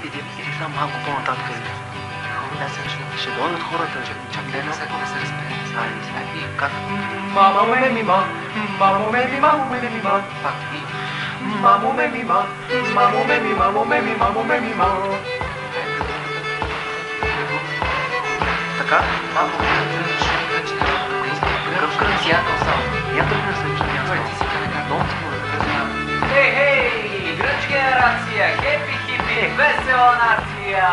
или само малко по-нататък. Ще дойдат хората, чакай едно. Как? Мамо ме мима, мамо ме ми, мамо ме ми ма. Пак. Мамо ме мима, мамо ме ми, мамо ме ми, мамо ме ми ма. Така? Малко. Какъв кръг си ятел само? Я тръгна се, че няма. Много ти му да. Хей, хей! Гръч генерация! Хепи, хипи! Весела нация!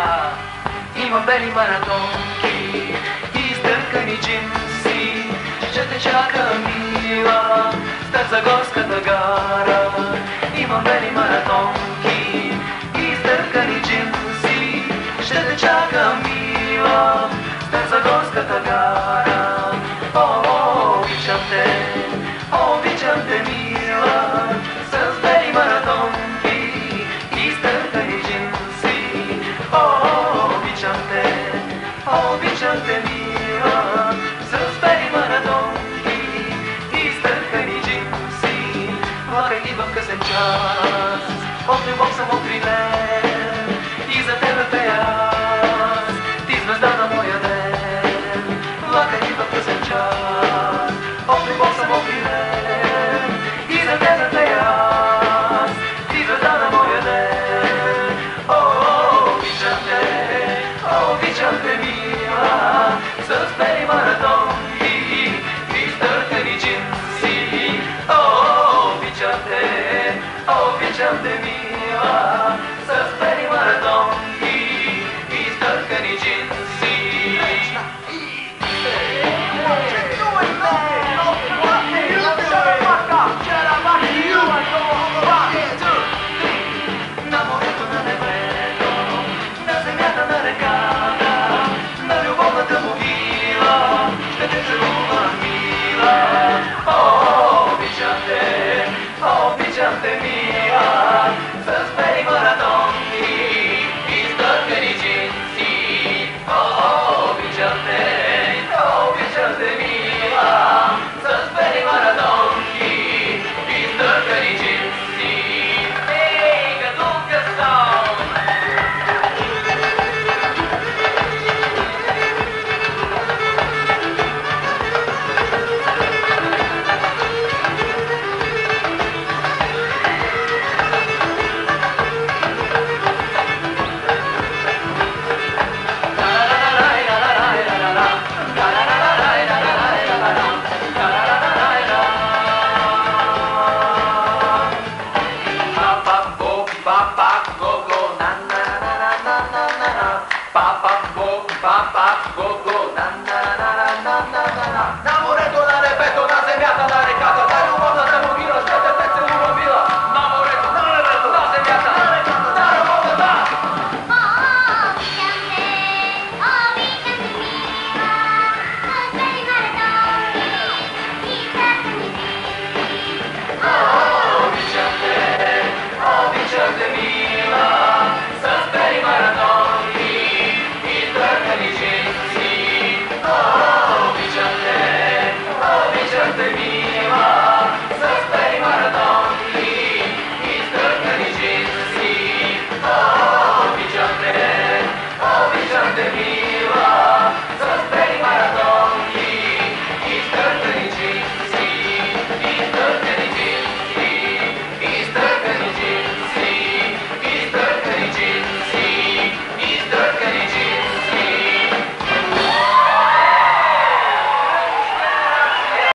Има бели маратонки, издъркани джинси, ще те чака мила, Старозагорската гара. Има бели маратонки, издъркани джинси, ще те чака мила, Старозагорската гара. О, обичам те, мила, с бели маратонки, издъркани джинси. Обичам те, мила, с бели маратонки, издъркани джинси. Влакът идва в късен час, от любов съм окрилен, и за тебе пея аз, ти звезда на моя ден. Влакът идва в късен час, от любов съм окрилен, и за тебе пея аз, ти звезда на моя ден. Обичам те, мила, с бели маратонки, издъркани джинси. Обичам те, мила, с бели маратонки, издъркани джинси. На морето, на небето, на земята, на реката, на любовната могила, ще те целувам, мила. Обичам те, мила, с бели маратонки, издъркани джинси. Обичам те, мила, с бели маратонки, издъркани джинси. Ей, гадулка стол! Papa, go, go, na